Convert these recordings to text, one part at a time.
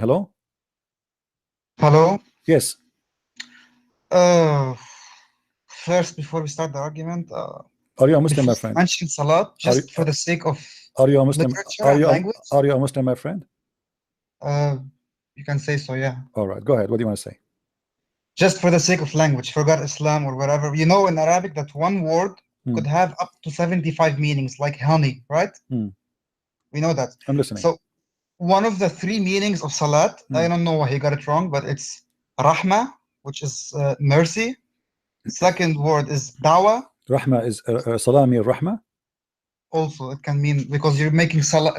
Hello? Hello. Yes. First, before we start the argument, Are you a Muslim, before my you friend? mention Salat, Are you, just for the sake of are you a Muslim? literature and language, Are you a Muslim, my friend? you can say so, yeah. All right, go ahead. What do you want to say? Just for the sake of language, forgot Islam or whatever. You know, in Arabic, that one word could have up to 75 meanings, like honey, right? We know that. I'm listening. So one of the three meanings of Salat, I don't know why he got it wrong, but it's Rahmah, which is mercy. Second word is Dawah. Rahma is Salami Rahma. Also, it can mean, because you're making sila,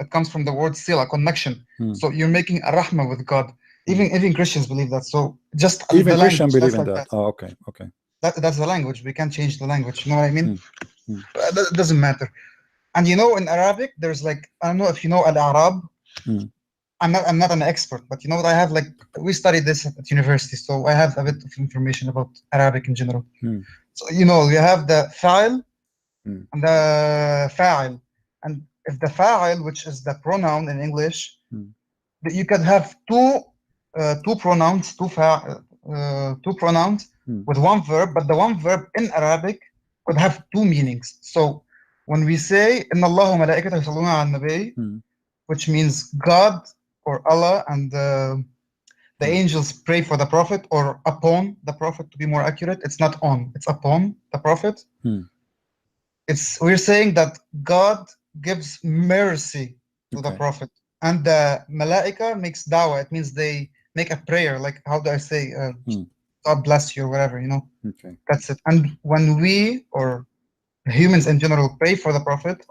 it comes from the word sila, connection. So you're making a rahma with God. Even Christians believe that. So just even the Christians language, believe in like that. Oh, okay, okay. That's the language. We can't change the language. You know what I mean? It doesn't matter. And you know, in Arabic, there's like, I don't know if you know Al-Arab. I'm not an expert, but you know what I have, like, we studied this at university, so I have a bit of information about Arabic in general. So you know, you have the fa'il and the fa'il, and if the fa'il, which is the pronoun in English, you can have two pronouns, two pronouns with one verb, but the one verb in Arabic could have two meanings. So when we say Inna Allahu malaikatahu yusalluna ala nabi, which means God or Allah and the angels pray for the Prophet, or upon the Prophet to be more accurate. It's not on, it's upon the Prophet. We're saying that God gives mercy to the Prophet, and the Malaika makes dawah. It means they make a prayer, like, how do I say, God bless you or whatever, you know. That's it. And when we, or humans in general, pray for the Prophet,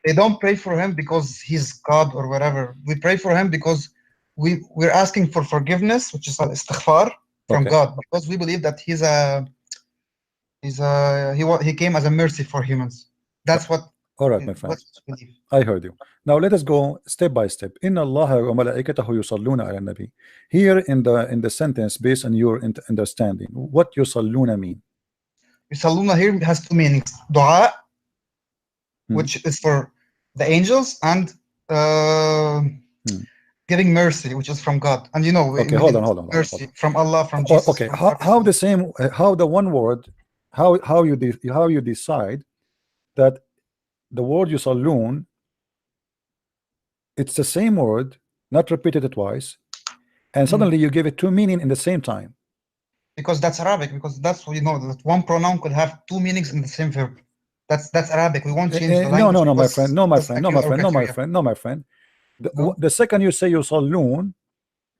they don't pray for him because he's God or whatever. We pray for him because we're asking for forgiveness, which is al-istighfar from God, because we believe that he came as a mercy for humans. That's what. All right, my friend. I heard you. Now let us go step by step. Inna Allah wa malaikatahu yusalluna ala nabi. Here in the sentence, based on your understanding, what yusalluna mean? Yusalluna here has two meanings: dua, which is for the angels, and giving mercy, which is from God. And you know, okay, hold on. Mercy from Allah, from Jesus. Okay, how the same? How the one word? How you decide that the word yusallun, it's the same word, not repeated twice, and suddenly you give it two meaning in the same time? Because that's Arabic. Because that's what you know, that one pronoun could have two meanings in the same verb. That's Arabic. We won't change the language. No, my friend. No, my friend. The second you say yusallun,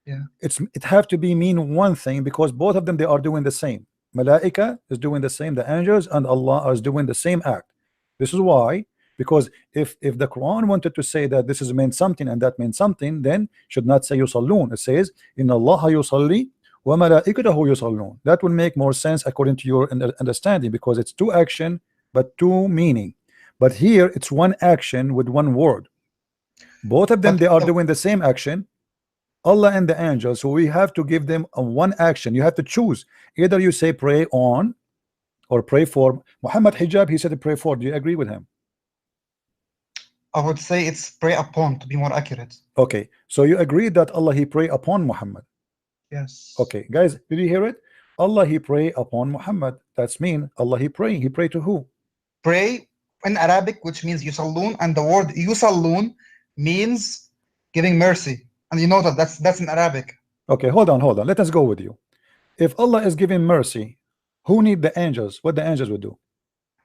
it have to be mean one thing, because both of them, they are doing the same. Malaika is doing the same, the angels and Allah is doing the same act. This is why, because if the Quran wanted to say that this is meant something and that means something, then should not say yusallun. It says inna Allah yusalli wa malaikatahu yusallun. That will make more sense according to your understanding, because it's two action but two meaning. But here it's one action with one word. Both of them, they are doing the same action, Allah and the angels. So we have to give them a one action. You have to choose. Either you say pray on or pray for. Muhammad Hijab, he said pray for. Do you agree with him? I would say it's pray upon, to be more accurate. Okay, so you agree that Allah, he pray upon Muhammad? Yes. Okay, guys, did you hear it? Allah, he pray upon Muhammad. That's mean Allah, he pray. He pray to who? Pray in Arabic, which means yusallun, and the word yusallun means giving mercy. And you know that that's in Arabic. Okay, hold on. Let us go with you. If Allah is giving mercy, who need the angels? What the angels would do?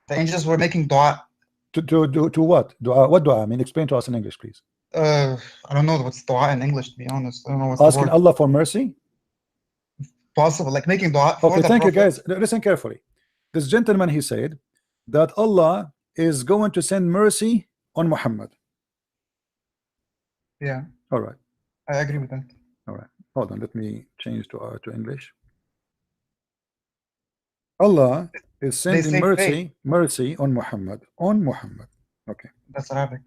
The angels were making dua. To what? Dua. What dua? I mean, explain to us in English, please. I don't know what's dua in English, to be honest. I don't know what's asking the word. Allah for mercy. Possible, like making dua for okay, the thank Prophet. you, guys. Listen carefully. This gentleman, he said that Allah is going to send mercy on Muhammad. Yeah. All right. I agree with that. All right. Hold on. Let me change to English. Allah is sending mercy on Muhammad. On Muhammad. Okay. That's Arabic.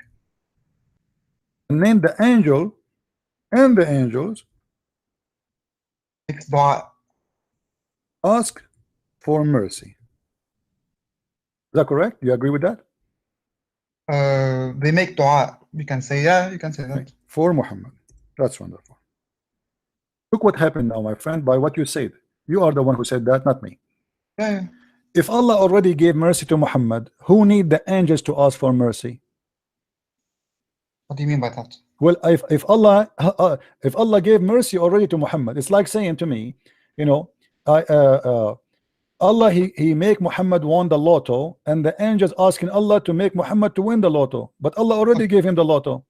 And then the angel and the angels makes dua. Ask for mercy. Is that correct? You agree with that? They make dua. You can say, yeah, you can say that. For Muhammad. That's wonderful. Look what happened now, my friend, by what you said. You are the one who said that, not me. Yeah. If Allah already gave mercy to Muhammad, who need the angels to ask for mercy? What do you mean by that? Well, if Allah gave mercy already to Muhammad, it's like saying to me, you know, Allah he make Muhammad won the lotto, and the angels asking Allah to make Muhammad to win the lotto, but Allah already gave him the lotto.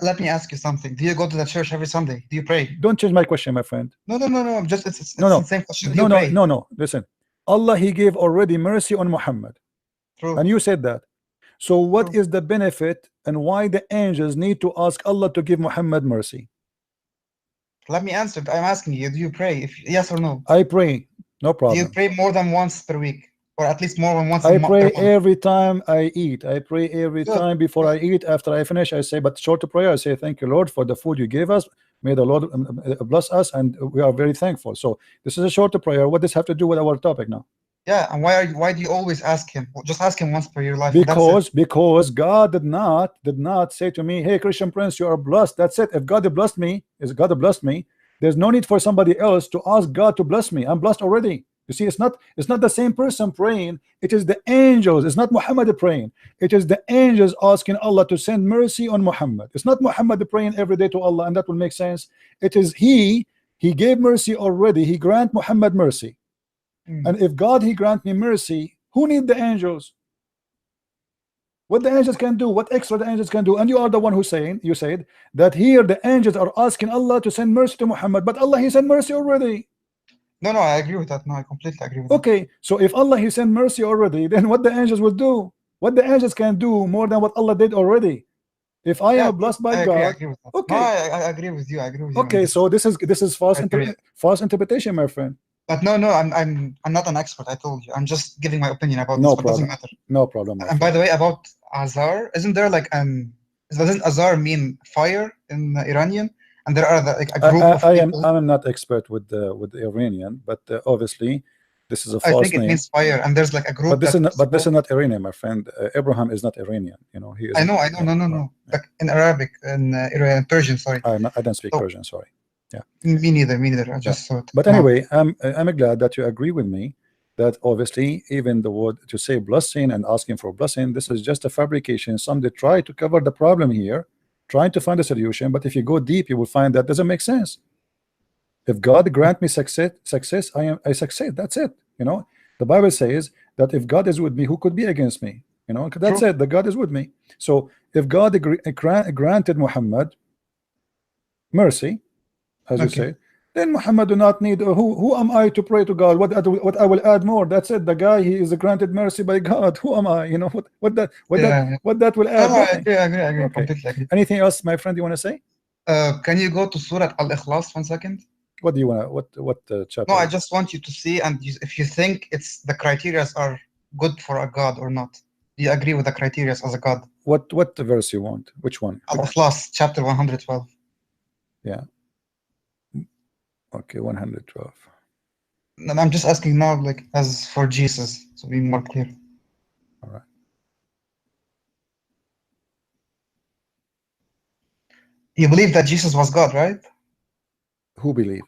Let me ask you something. Do you go to the church every Sunday? Do you pray? Don't change my question, my friend. No. Just it's No. the same question. No. Listen, Allah he gave already mercy on Muhammad. True. And you said that. So what True. is the benefit and why the angels need to ask Allah to give Muhammad mercy? Let me answer. I'm asking you. Do you pray? If yes or no? I pray. No problem. Do you pray more than once per week, or at least more than once? I pray every time I eat. I pray every time before I eat. After I finish, I say, but short prayer, I say, thank you, Lord, for the food you gave us. May the Lord bless us, and we are very thankful. So this is a short prayer. What does this have to do with our topic now? Yeah, and why do you always ask him? Just ask him once per your life. Because God did not say to me, hey, Christian Prince, you are blessed. That's it. If God blessed me, there's no need for somebody else to ask God to bless me. I'm blessed already. You see, it's not the same person praying. It is the angels. It's not Muhammad praying. It is the angels asking Allah to send mercy on Muhammad. It's not Muhammad praying every day to Allah, and that will make sense. It is he gave mercy already. He grant Muhammad mercy. And if God he grant me mercy, who need the angels? What the angels can do, what extra the angels can do. And you are the one who you said that here the angels are asking Allah to send mercy to Muhammad, but Allah he sent mercy already. No, I agree with that. No, I completely agree with that. Okay, so if Allah he sent mercy already, then what the angels will do? What the angels can do more than what Allah did already. If I am blessed by God, I agree with that. Okay, no, I agree with you. I agree with you. Okay, so this is false interpretation, my friend. But no, I'm not an expert. I told you. I'm just giving my opinion about No this. problem. But it doesn't matter. No problem. And by the way, about Azar, isn't there like doesn't Azar mean fire in Iranian? And there are like a group of people. I am not expert with the Iranian, but obviously this is a false name. I think it means fire, and there's like a group. But this is not Iranian, my friend. Abraham is not Iranian. You know, he is. I know. No. Like in Arabic and Persian. Sorry. I don't speak Persian. Sorry. Yeah. Me neither. I just saw it. But anyway, I'm glad that you agree with me that obviously even the word to say blessing and asking for blessing, this is just a fabrication. Some they try to cover the problem here, trying to find a solution, but if you go deep, you will find that doesn't make sense. If God grant me success, I succeed. That's it. You know, the Bible says that if God is with me, who could be against me? You know, that's it. The God is with me. So if God granted Muhammad mercy, as you say, then Muhammad do not need. Who am I to pray to God? What I will add more? That's it. The guy he is granted mercy by God. Who am I? You know what that will add? No, I agree. Okay. Completely agree. Anything else, my friend? You want to say? Can you go to Surah Al-Ikhlas 1 second? What do you want to? What chapter? No, I just want you to see, and if you think the criteria are good for a God or not. Do you agree with the criteria as a God? What verse you want? Which one? Al-Ikhlas, chapter 112. Yeah. Okay, 112. And I'm just asking now, like, as for Jesus, to be more clear. All right. You believe that Jesus was God, right? Who believe?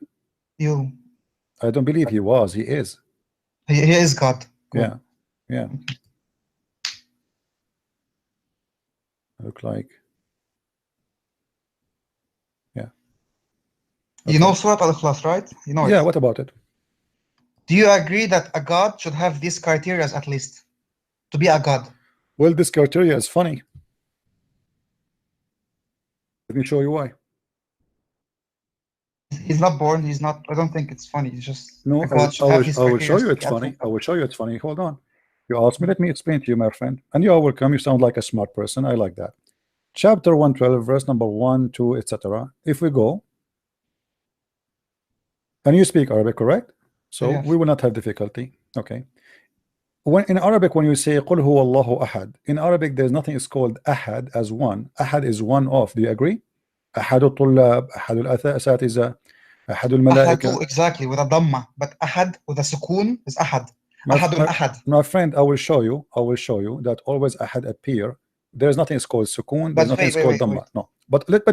You. I don't believe he was. He is. He is God. Good. Yeah. Look like. You know Surah Al-Ikhlas, right? You know it. Yeah, what about it? Do you agree that a God should have these criteria at least to be a God? Well, this criteria is funny. Let me show you why. He's not born. He's not. I don't think it's funny. It's just no. I will show you it's funny. I will show you it's funny. Hold on. You asked me. Let me explain to you, my friend. And you are welcome. You sound like a smart person. I like that. Chapter 112, verse number 1, 2, etc. If we go. And you speak Arabic, correct? So yes. We will not have difficulty. Okay. When in Arabic, when you say "Qul huwa Allahu ahad," in Arabic there's nothing is called ahad as one. Ahad is one of. Do you agree? Ahadul tullab, ahadul asatiza, ahadul malaika. Exactly, with a dhamma, but ahad with a sukoon is ahad. Ahadul ahad. My friend, I will show you that always ahad appear. There's nothing is called sukoon. There's nothing is called dhamma. No. But let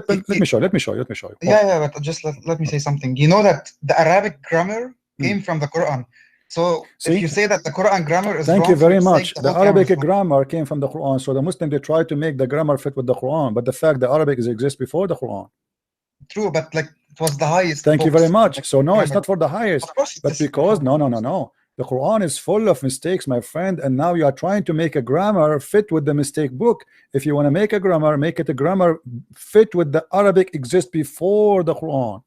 me show you. Yeah, but just let me say something. You know that the Arabic grammar came from the Quran. So if you say that the Quran grammar is Thank wrong, you very so much. the The whole grammar Arabic is wrong. grammar came from the Quran. So the Muslim, they try to make the grammar fit with the Quran, but the fact the Arabic exists before the Quran. True, but like it was the highest. Thank you books, very much. like, So no, it's grammar. not for the highest, Of course, but because no. The Quran is full of mistakes, my friend, and now you are trying to make a grammar fit with the mistake book. If you want to make a grammar, make it a grammar fit with the Arabic exist before the Quran.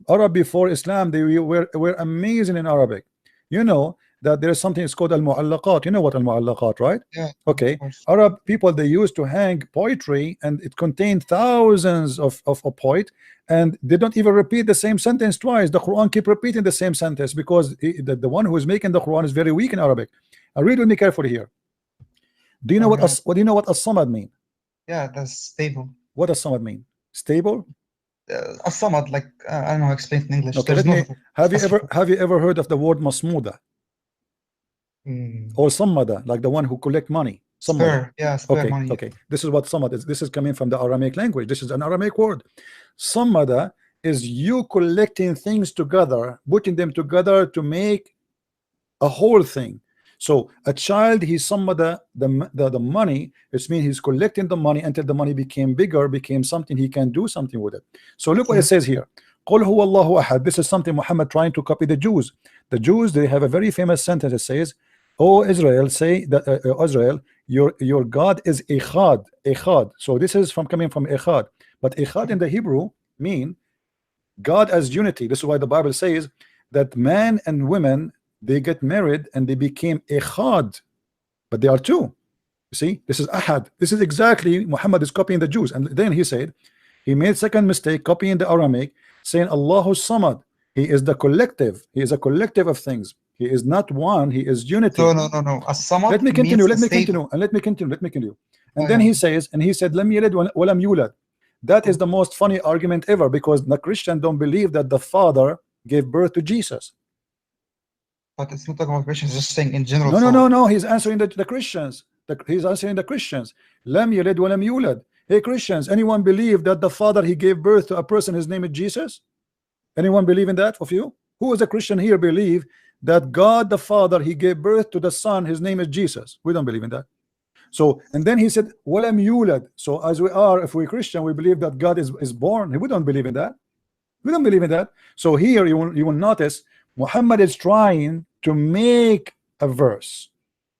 Arab before Islam, they were amazing in Arabic. You know that there is something it's called al-mu'allaqat. You know what al-mu'allaqat, right? Yeah. Okay. Arab people, they used to hang poetry, and it contained thousands of poet, and they don't even repeat the same sentence twice. The Quran keep repeating the same sentence because the one who is making the Quran is very weak in Arabic. Read with me carefully here. Do you know what do you know what as-samad mean? Yeah, that's stable. What does samad mean? Stable? As-samad, like I don't know how to explain it in English. Okay, have you ever heard of the word masmuda? Or sammada, like the one who collect money? Spare, yeah, spare money. Okay. This is what samad is. This is coming from the Aramaic language. This is an Aramaic word. Sammada is you collecting things together, putting them together to make a whole thing. So a child, he's sammada the money. It means he's collecting the money until the money became bigger, became something he can do something with it. So look what it says here. قُلْ هُوَ اللَّهُ أَحَدٌ. This is something Muhammad trying to copy the Jews. The Jews, they have a very famous sentence that says, "O Israel, say that Israel, your God is Echad." Echad. So this is coming from Echad. But Echad in the Hebrew mean God as unity. This is why the Bible says that man and women, they get married and they became Echad, but they are two. You see, this is Ahad. This is exactly Muhammad is copying the Jews. And then he said, he made second mistake copying the Aramaic, saying Allahu Samad. He is the collective. He is a collective of things. He is not one. He is unity. No. As-samad. Let me continue. Let me continue. And then he says, and he said, "Lam yalid wa lam yulad." That is the most funny argument ever, because the Christian don't believe that the Father gave birth to Jesus. But it's not talking about Christians, just saying in general. No. He's answering the Christians. He's answering the Christians. Lam yalid wa lam yulad. Hey Christians, anyone believe that the Father, he gave birth to a person, his name is Jesus? Anyone believe in that of you? Who is a Christian here believe that God the Father, he gave birth to the Son, his name is Jesus? We don't believe in that. So, and then he said, walam yulad. So as we are, if we're Christian, we believe that God is born. We don't believe in that. We don't believe in that. So here you will notice Muhammad is trying to make a verse,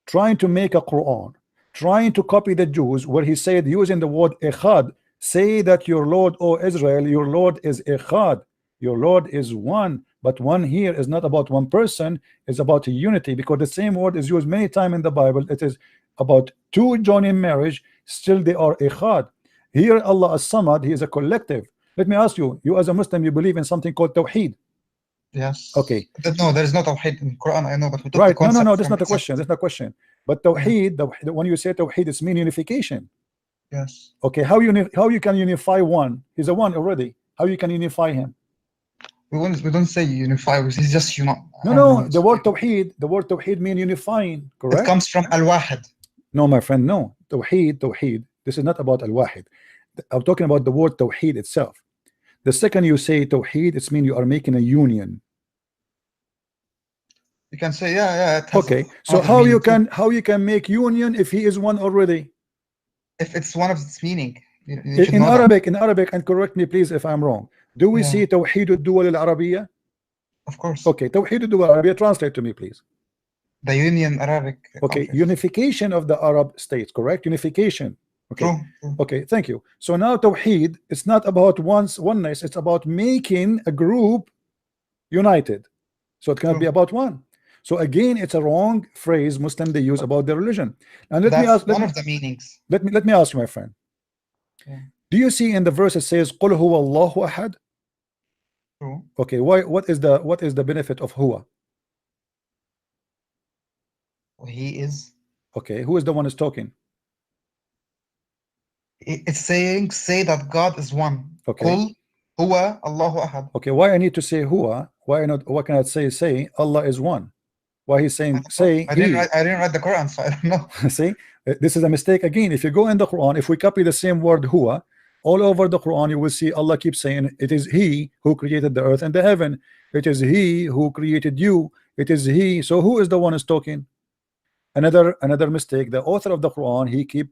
trying to make a Quran, trying to copy the Jews, where he said, using the word Echad, say that your Lord, O Israel, your Lord is Echad, your Lord is one. But one here is not about one person, it's about a unity, because the same word is used many times in the Bible. It is about two joining marriage, still they are Echad. Here Allah as-Samad, he is a collective. Let me ask you, you as a Muslim, you believe in something called Tawheed? Yes. Okay. No, there is no Tawheed in Quran, I know, but we took right. the concept. No, that's not a question. That's not a question. But Tawheed, when you say Tawheed, it's mean unification. Yes. Okay. How you can unify one? He's a one already. How you can unify him? We don't say unify. He's just No. The word Tawheed mean unifying. Correct. It comes from al-wahid. No, my friend. No. Tawheed. This is not about al-wahid. I'm talking about the word Tawheed itself. The second you say Tawheed, it's mean you are making a union. You can say yeah. Okay. So how you can make union if he is one already? If it's one of its meaning. In Arabic, and correct me please if I'm wrong. Do we see Tawheed al-Duwal al-Arabiyya? Of course. Okay, Tawheed al-Duwal al-Arabiyya, translate to me please. The union Arabic. Okay, unification of the Arab states, correct? Unification. Okay. True. Okay, thank you. So now Tawheed, it's not about oneness, it's about making a group united. So it cannot be about one. So again, it's a wrong phrase Muslim they use about their religion. And let me ask one of the meanings. Let me ask you, my friend. Do you see in the verse it says Qul huwa Allahu ahad? True. Okay, what is the benefit of huwa? He is. Okay, who is the one who's talking? It's saying, say that God is one. Okay. Qul huwa Allahu ahad. Okay, why I need to say huwa? Why can I say Allah is one? Why he's saying say? I didn't write the Quran, so I don't know. See, this is a mistake again. If you go in the Quran, if we copy the same word huwa, All over the Quran you will see Allah keeps saying it is He who created the earth and the heaven. It is He who created you. It is He. So who is the one who's talking? Another mistake. The author of the Quran, he keep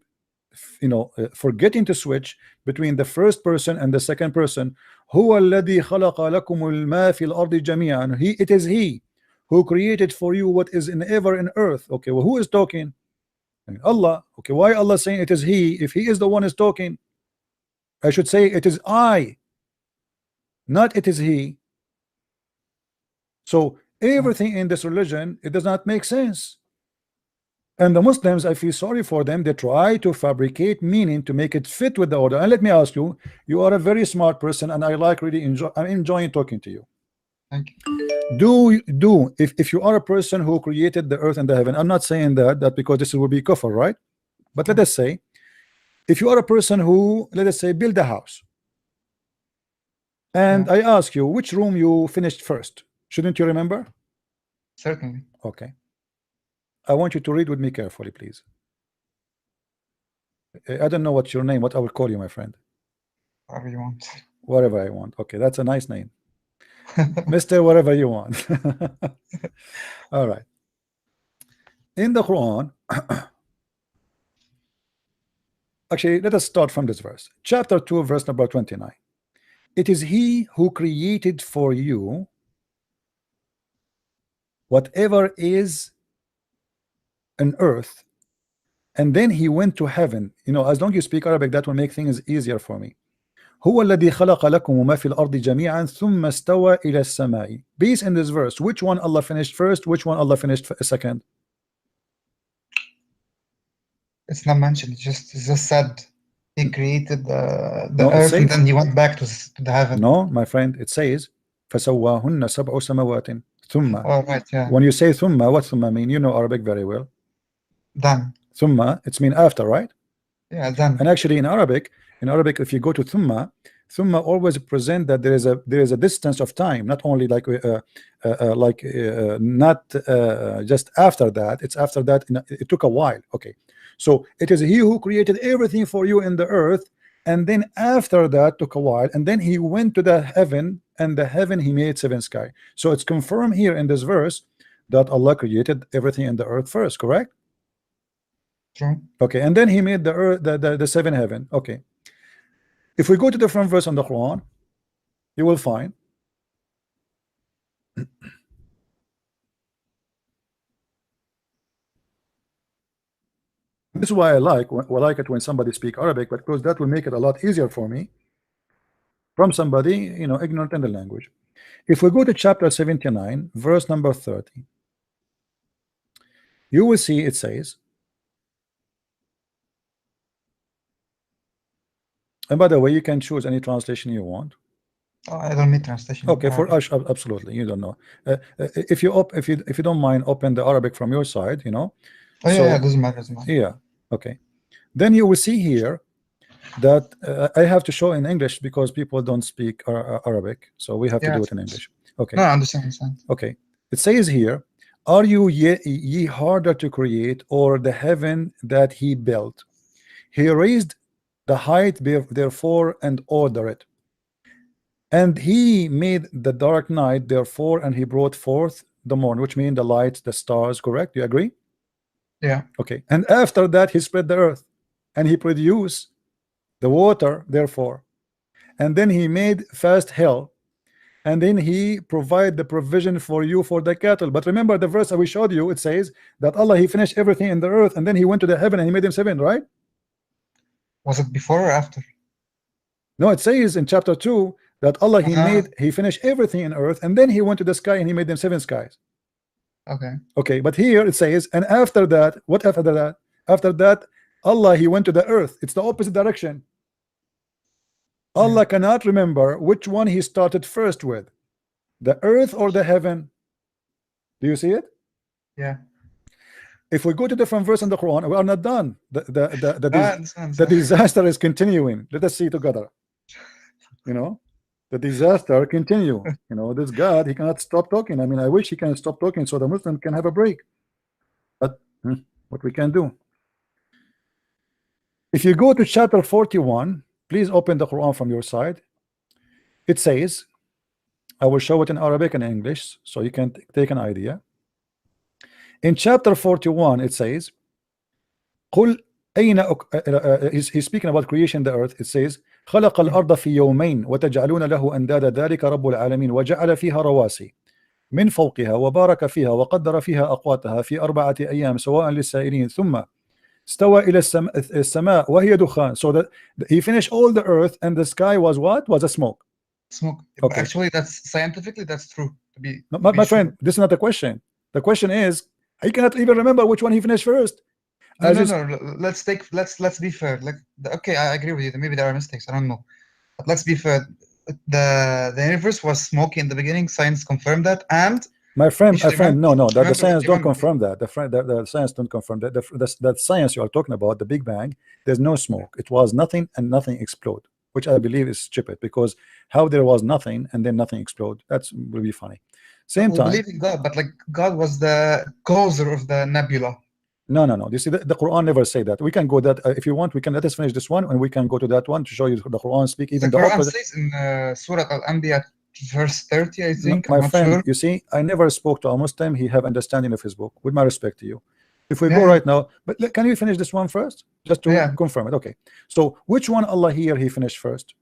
forgetting to switch between the first person and the second person. هو الذي خلق لكم الماء في الأرض جميعا. It is He who created for you what is in ever in earth. Okay, well, who is talking? Allah. Okay, why Allah saying it is He if He is the one is talking? I should say it is I, not it is He. So everything in this religion, it does not make sense. And the Muslims, I feel sorry for them. They try to fabricate meaning to make it fit with the order. And let me ask you, you are a very smart person, and I like really I'm enjoying talking to you. Thank you. If you are a person who created the earth and the heaven, I'm not saying that because this will be kufr, right? But let us say, if you are a person who, let us say, build a house, and I ask you which room you finished first, shouldn't you remember? Certainly. Okay. I want you to read with me carefully, please. I don't know what's your name. What I will call you, my friend? Whatever you want. Whatever I want. Okay, that's a nice name. Mr. Whatever you want. All right. In the Quran, actually, let us start from this verse. Chapter 2, verse number 29. It is He who created for you whatever is on earth, and then He went to heaven. As long as you speak Arabic, that will make things easier for me. هو الذي خلق لكم ما في الأرض جميعا ثم استوى إلى السماء. Based in this verse, which one Allah finished first, which one Allah finished second? It's not mentioned. It's just said He created the earth and then He went back to the heaven. No, my friend, it says فسواهن سبع سماوات ثم. Oh, right, yeah. When you say ثم, what ثم mean? You know Arabic very well. Then. ثم, it's mean after, right? Yeah, then. And actually in Arabic, if you go to ثم always present that there is a distance of time, not only like not just after that. It's after that. It took a while. Okay, so it is He who created everything for you in the earth, and then after that took a while, and then He went to the heaven, and the heaven He made seven sky. So it's confirmed here in this verse that Allah created everything in the earth first, correct? True. Okay, and then He made the earth, the seven heaven. Okay. If we go to the front verse on the Quran, you will find this is why I like it when somebody speak Arabic, because that will make it a lot easier for me from somebody ignorant in the language. If we go to chapter 79, verse number 30, you will see it says, and by the way, you can choose any translation you want. Oh, I don't need translation. Okay, for us, absolutely, you don't know. If you don't mind, open the Arabic from your side, Oh, yeah, doesn't matter. Yeah, okay. Then you will see here that I have to show in English because people don't speak Arabic, so we have to do it in English. Okay. No, I understand. Okay. It says here, are you ye harder to create, or the heaven that He built? He raised the height therefore and order it, and He made the dark night therefore, and He brought forth the morning, which means the light, the stars. Correct? You agree? Yeah. Okay. And after that He spread the earth, and He produced the water therefore, and then He made fast hell, and then He provide the provision for you for the cattle. But remember the verse that we showed you, it says that Allah, He finished everything in the earth, and then He went to the heaven and He made them seven, right? Was it before or after? No, it says in chapter 2 that Allah He finished everything in earth, and then He went to the sky and He made them seven skies. Okay, but here it says, and after that, what after that? After that, Allah He went to the earth. It's the opposite direction. Allah cannot remember which one He started first with, the earth or the heaven. Do you see it? Yeah. If we go to different verse in the Quran, we are not done. The disaster is continuing. Let us see together. The disaster continue. This God, He cannot stop talking. I mean, I wish He can stop talking so the Muslim can have a break. But what we can do? If you go to chapter 41, please open the Quran from your side. It says, I will show it in Arabic and English so you can take an idea. In chapter 41 it says, قل أين he's speaking about creation the earth. It says خلق الأرض في يومين وتجعلون له أندادا ذلك رب العالمين وجعل فيها رواسي من فوقها وبارك فيها وقدر فيها أقواتها في 4 أيام سواء للسائلين ثم استوى إلى السماء وهي دخان. So that he finished all the earth and the sky was what? Was a smoke. Smoke. Okay. Actually, that's scientifically that's true. My friend, this is not the question. The question is, I cannot even remember which one he finished first. No. Let's be fair. Like, okay, I agree with you. Maybe there are mistakes. I don't know, but let's be fair. The universe was smoky in the beginning. Science confirmed that, and my friend, no, the science don't confirm that. The science don't confirm that. The science you are talking about, the Big Bang, there's no smoke. It was nothing and nothing explode, which I believe is stupid, because how there was nothing and then nothing explode, that's will be funny. Same time, believe in God, but like God was the causer of the nebula. No. You see, the Quran never say that. We can go that if you want. We can let us finish this one, and we can go to that one to show you the Quran speak even the the Quran opposite. says in Surah Al-Anbiya verse 30, I think. No, my friend, sure. You see, I never spoke to a Muslim. He have understanding of his book. With my respect to you, if we go right now, but can you finish this one first, just to confirm it? Okay. So which one Allah here he finished first?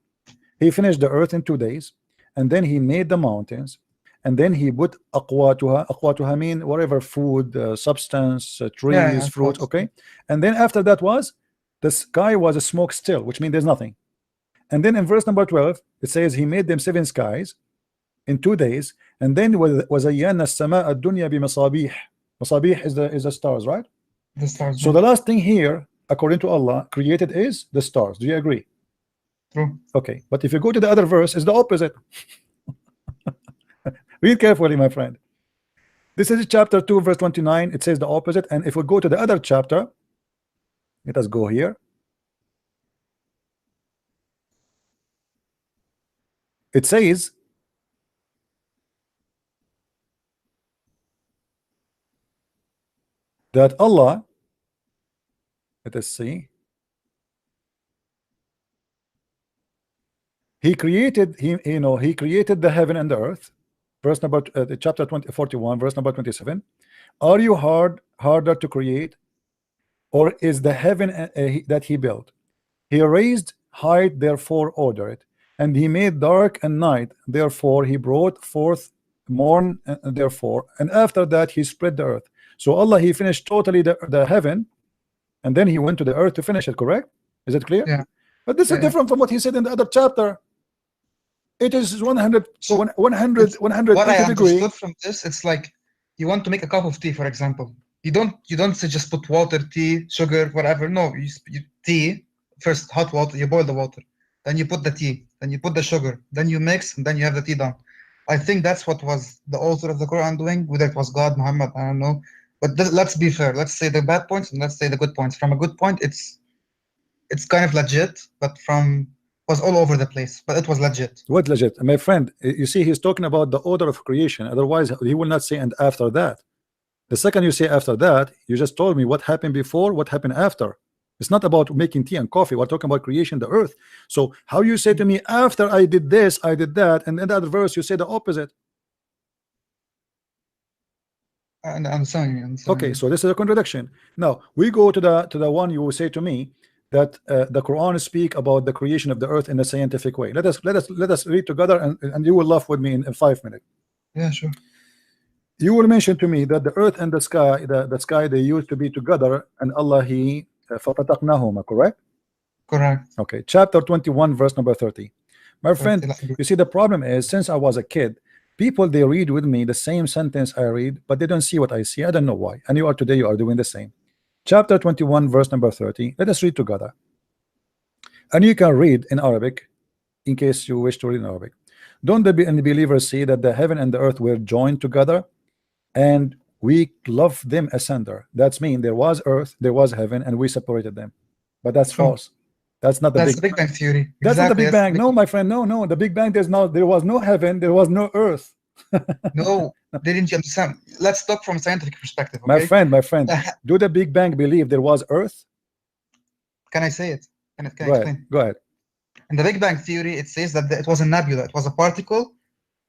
He finished the earth in 2 days, and then he made the mountains. And then he put aqwatuha mean whatever food, substance, trees, fruit, okay. And then after that was the sky was a smoke still, which means there's nothing. And then in verse number 12 it says he made them 7 skies in 2 days, and then was ayyana as-samaa ad-dunya bi masabih. Masabih is the stars, right? The stars. So the last thing here, according to Allah, created is the stars. Do you agree? True. Okay, but if you go to the other verse, it's the opposite. Read carefully, my friend. This is chapter 2 verse 29. It says the opposite. And if we go to the other chapter, let us go here. It says that Allah, let us see, he created he created the heaven and the earth. Verse number chapter 41 verse number 27. Are you harder to create, or is the heaven that he built? He raised height, therefore order it, and he made dark and night, therefore he brought forth morn, therefore, and after that he spread the earth. So Allah, he finished totally the heaven, and then he went to the earth to finish it. Correct? Is it clear? Yeah. But this is different from what he said in the other chapter. It is 100 what I understood degree. from this, it's like you want to make a cup of tea, for example. You don't say just put water, tea, sugar, whatever. No, you tea first, hot water, you boil the water, then you put the tea, then you put the sugar, then you mix, and then you have the tea done. I think that's what was the author of the Quran doing. Whether it was God, Muhammad, I don't know. But let's be fair. Let's say the bad points and let's say the good points. From a good point, it's kind of legit, but was all over the place, but it was legit. What legit? My friend, you see, he's talking about the order of creation. Otherwise, he will not say and after that. The second you say after that, you just told me what happened before, what happened after. It's not about making tea and coffee. We're talking about creation, the earth. So how you say to me after I did this, I did that, and in that verse you say the opposite? I'm sorry. Okay, so this is a contradiction. Now we go to the one you will say to me that the Quran speak about the creation of the earth in a scientific way. Let us read together, and you will laugh with me in 5 minutes. Yeah, sure. You will mention to me that the earth and the sky, the sky, they used to be together, and Allah he فَفَتَقْنَاهُمَا, correct? Correct. Okay, chapter 21 verse number 30. My friend, you see, the problem is, since I was a kid, people, they read with me the same sentence I read, but they don't see what I see. I don't know why. And you are today, you are doing the same. Chapter 21 verse number 30. Let us read together, and you can read in Arabic in case you wish to read in Arabic. Don't the unbelievers see that the heaven and the earth were joined together, and we love them asunder? That's mean there was earth, there was heaven, and we separated them. But that's false. That's not the Big Bang theory. That's not the Big Bang. No, my friend, no. The Big Bang, there was no heaven, there was no earth. No, didn't you understand? Let's talk from a scientific perspective. Okay? My friend, do the Big Bang believe there was earth? Can I say it? Can I explain? Go ahead. In the Big Bang Theory, it says that it was a nebula, it was a particle.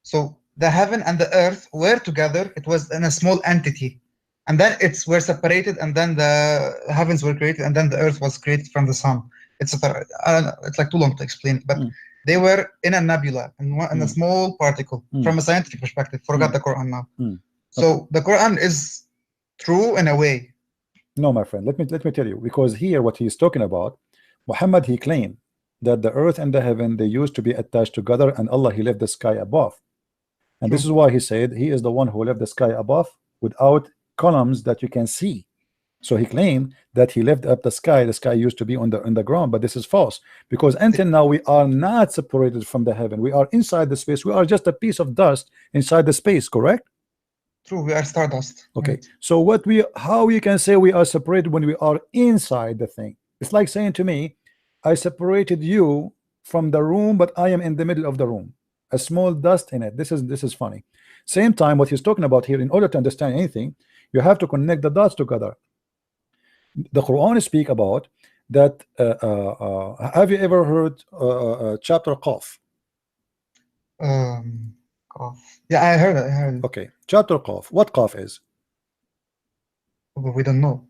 So the heaven and the earth were together, it was in a small entity. And then were separated, and then the heavens were created, and then the earth was created from the sun. It's I don't know, it's like too long to explain, but they were in a nebula, in a small particle, from a scientific perspective. Forgot the Quran now. So the Quran is true in a way. No, my friend, let me tell you, because here what he's talking about, Muhammad, he claimed that the earth and the heaven, they used to be attached together, and Allah, he left the sky above. And this is why he said he is the one who left the sky above without columns that you can see. So he claimed that he left up the sky used to be on the ground, but this is false, because until now we are not separated from the heaven. We are inside the space. We are just a piece of dust inside the space, correct? True, we are stardust. Okay, right. So how we can say we are separated when we are inside the thing? It's like saying to me, I separated you from the room, but I am in the middle of the room, a small dust in it. This is funny. Same time, what he's talking about here, in order to understand anything, you have to connect the dots together. The Quran speak about that. Have you ever heard chapter Qaf? Qaf. Yeah, I heard it. Okay, chapter Qaf. What Qaf is? We don't know.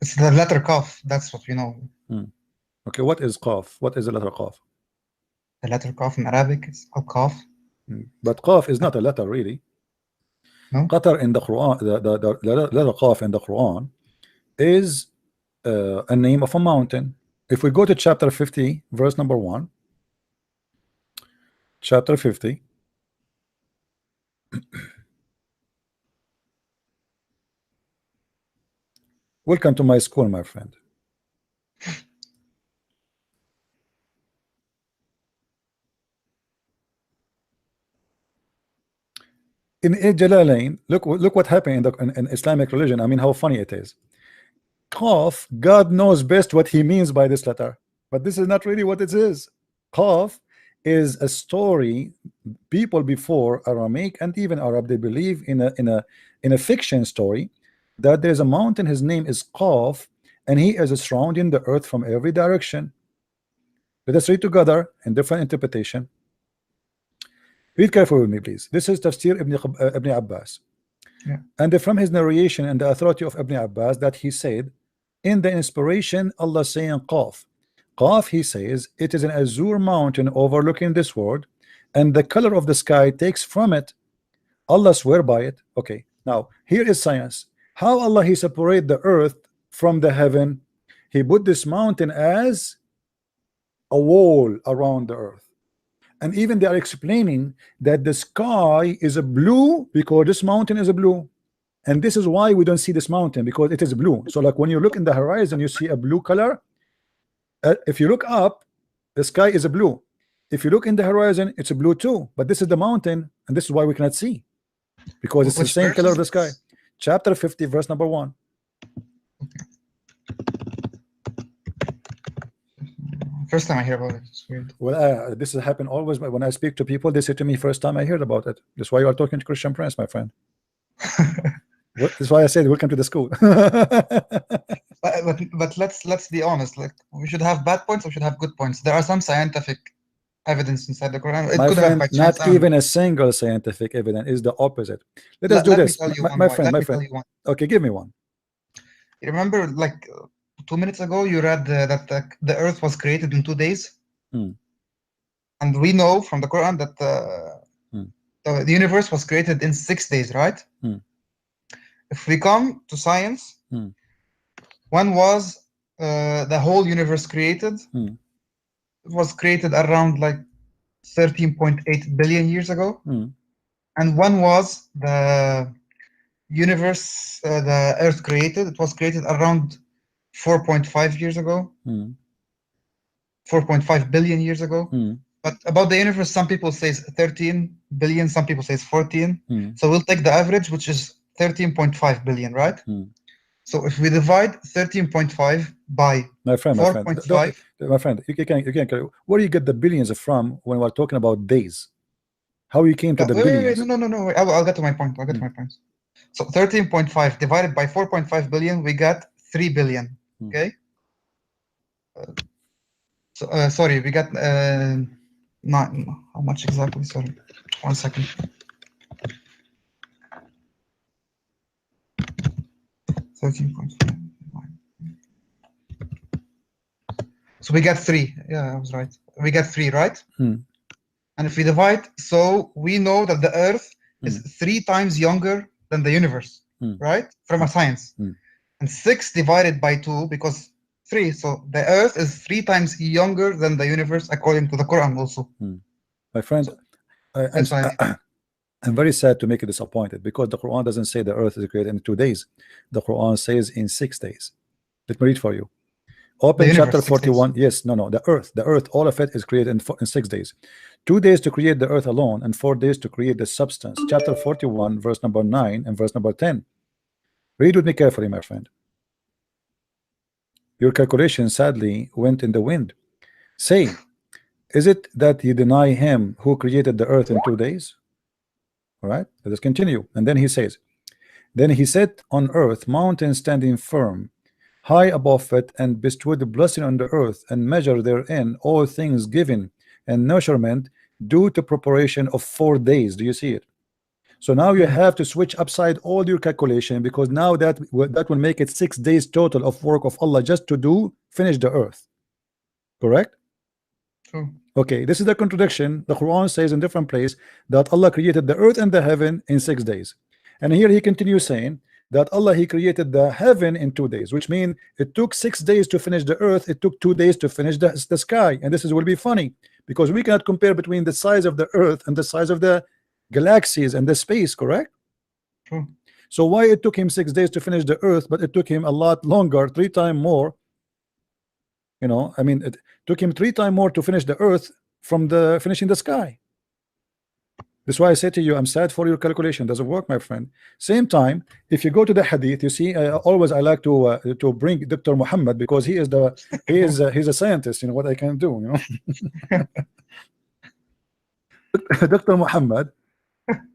It's the letter Qaf. That's what we know. Okay, what is Qaf? What is the letter Qaf? The letter Qaf in Arabic is Qaf. But Qaf is not a letter, really. No. Qatar in the Quran, the letter Qaf in the Quran is a name of a mountain. If we go to chapter 50, verse number 1, chapter 50. Welcome to my school, my friend. In Jalalain, look what happened in Islamic religion. I mean, how funny it is. Qaf, God knows best what he means by this letter, but this is not really what it is. Qaf is a story. People before Aramaic and even Arab, they believe in a fiction story that there's a mountain, his name is Qaf, and he is surrounding the earth from every direction. Let us read together in different interpretation. Read carefully with me, please. This is Tafsir Ibn Abbas. Yeah. And from his narration and the authority of Ibn Abbas, that he said, in the inspiration, Allah saying Qaf. Qaf, he says, it is an azure mountain overlooking this world, and the color of the sky takes from it. Allah swear by it. Okay, now here is science. How Allah he separate the earth from the heaven? He put this mountain as a wall around the earth. And even they are explaining that the sky is a blue because this mountain is a blue, and this is why we don't see this mountain, because it is blue. So like when you look in the horizon, you see a blue color. If you look up, the sky is a blue. If you look in the horizon, it's a blue too. But this is the mountain, and this is why we cannot see, because it's the same color of the sky. Chapter 50, verse number 1. First time I hear about it. It's weird. Well, this has happened always. When I speak to people, they say to me, first time I heard about it. That's why you are talking to Christian Prince, my friend. That's why I said welcome to the school. but let's be honest. Like, we should have bad points, we should have good points. There are some scientific evidence inside the Quran. My friend, not even a single scientific evidence. Is the opposite. Let us do this, my friend. Okay, give me one. You remember, like 2 minutes ago, you read that the earth was created in 2 days, and we know from the Quran that the universe was created in 6 days, right? If we come to science, when was the whole universe created? It was created around like 13.8 billion years ago. And when was the universe, the earth created? It was created around 4.5 years ago. 4.5 billion years ago. But about the universe, some people say 13 billion, some people say 14. So we'll take the average, which is 13.5 billion, right? So if we divide 13.5 by 4.5, my friend, you can. Where do you get the billions from when we're talking about days? How you came to the billions? No. I'll get to my point. So 13.5 divided by 4.5 billion, we got 3 billion. Okay. So, sorry, we got not how much exactly? Sorry, 1 second. 13.5. So we got 3. Yeah, I was right. We got 3, right? And if we divide, so we know that the Earth is 3 times younger than the universe, right? From a science. And 6 divided by 2, because 3. So the Earth is 3 times younger than the universe, according to the Quran also. My friend, I'm very sad to make you disappointed, because the Quran doesn't say the Earth is created in 2 days. The Quran says in 6 days. Let me read for you. Open chapter 41. Yes, no, the earth, all of it is created in 6 days. 2 days to create the earth alone, and 4 days to create the substance. Chapter 41, verse number 9 and verse number 10. Read with me carefully, my friend. Your calculation sadly went in the wind. Say, is it that you deny him who created the earth in 2 days? All right, let us continue. And then he says, then he set on earth mountains standing firm, high above it, and bestowed the blessing on the earth, and measure therein all things given and measurement due to preparation of 4 days. Do you see it? So now you have to switch upside all your calculation, because now that will make it 6 days total of work of Allah just to finish the earth. Correct? True. Okay, this is the contradiction. The Quran says in different place that Allah created the earth and the heaven in 6 days, and here he continues saying that Allah, he created the heaven in 2 days, which means it took 6 days to finish the earth, it took 2 days to finish the sky. And this will be funny, because we cannot compare between the size of the earth and the size of the galaxies and the space, correct? So why it took him 6 days to finish the earth, but it took him a lot longer, 3 times more, you know, I mean, it took him 3 times more to finish the earth from the finishing the sky. That's why I say to you, I'm sad for your calculation. Doesn't work, my friend. Same time, if you go to the hadith, you see, always I like to bring Dr. Muhammad, because he is he's a scientist. You know what I can do. You know, Dr. Muhammad,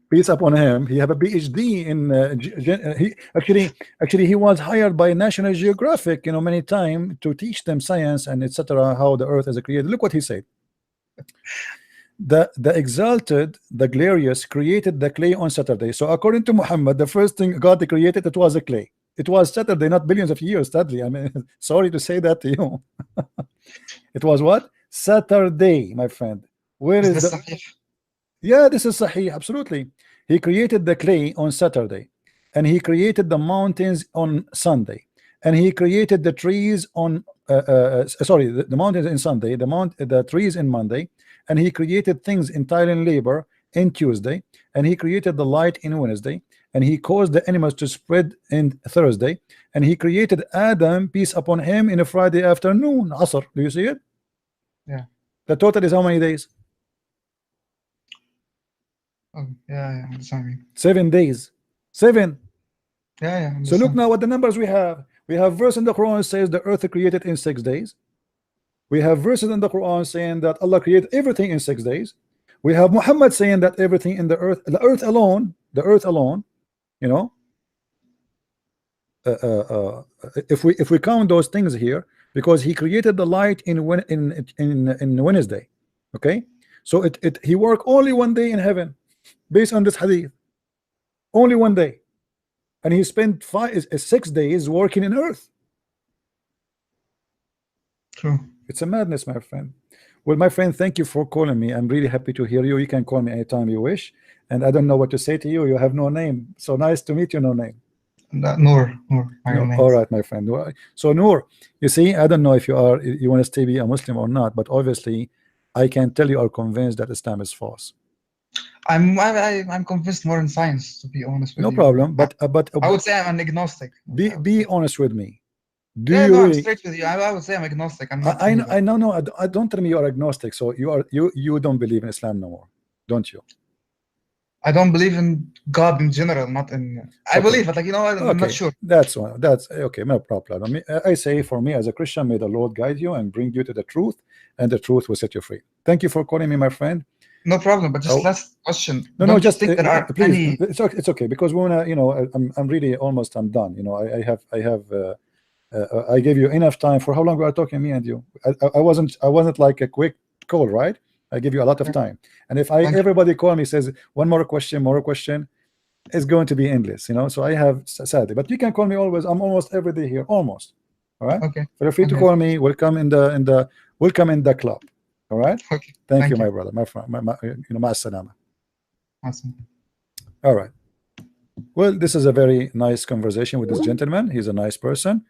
peace upon him. He have a PhD in. He actually he was hired by National Geographic, you know, many times to teach them science and etc. How the earth is created. Look what he said. The exalted, the glorious, created the clay on Saturday. So according to Muhammad, the first thing God created, it was a clay. It was Saturday, not billions of years. Sadly, I mean, sorry to say that to you. It was what? Saturday, my friend. Where is the? Sahih? Yeah, this is Sahih. Absolutely. He created the clay on Saturday, and he created the mountains on Sunday, and he created the trees on. Sorry, the mountains in Sunday, the trees in Monday. And he created things entirely in labor in Tuesday, and he created the light in Wednesday, and he caused the animals to spread in Thursday, and he created Adam, peace upon him, in a Friday afternoon, Asr. Do you see it? Yeah. The total is how many days? Oh, yeah, sorry. 7 days. 7. Yeah. So look now what the numbers we have. We have verse in the Quran says the earth created in 6 days. We have verses in the Quran saying that Allah created everything in 6 days. We have Muhammad saying that everything in the earth alone, you know, if we count those things here, because he created the light in Wednesday, okay, so he worked only 1 day in heaven, based on this hadith, only 1 day, and he spent 6 days working in earth. True. It's a madness, my friend. Well, my friend, thank you for calling me. I'm really happy to hear you. You can call me anytime you wish. And I don't know what to say to you. You have no name. So nice to meet you. No name. Noor. All right, my friend. So Noor, you see, I don't know if you want to stay be a Muslim or not, but obviously I can tell you are convinced that Islam is false. I'm convinced more in science, to be honest with you. No problem. But I would say I'm an agnostic. Be honest with me. I'm straight with you. I would say I'm agnostic. I'm not. I know. I don't tell me you are agnostic. So you don't believe in Islam no more, don't you? I don't believe in God in general, not in. I believe it, like, you know, I'm not sure. That's okay. No problem. I say, for me as a Christian, may the Lord guide you and bring you to the truth, and the truth will set you free. Thank you for calling me, my friend. No problem, but just last question. No, just think there are please. It's okay, because we wanna, you know, I'm really almost done. You know, I have I gave you enough time. For how long we are talking, me and you? I wasn't like a quick call, right? I give you a lot of time. And if everybody call me says one more question, it's going to be endless, you know. So I have, sadly, but you can call me always. I'm almost every day here, almost. All right. Okay. Feel free to call me. Welcome in the club. All right. Okay. Thank you, my brother, my friend, ma salama. Awesome. All right. Well, this is a very nice conversation with this gentleman. He's a nice person.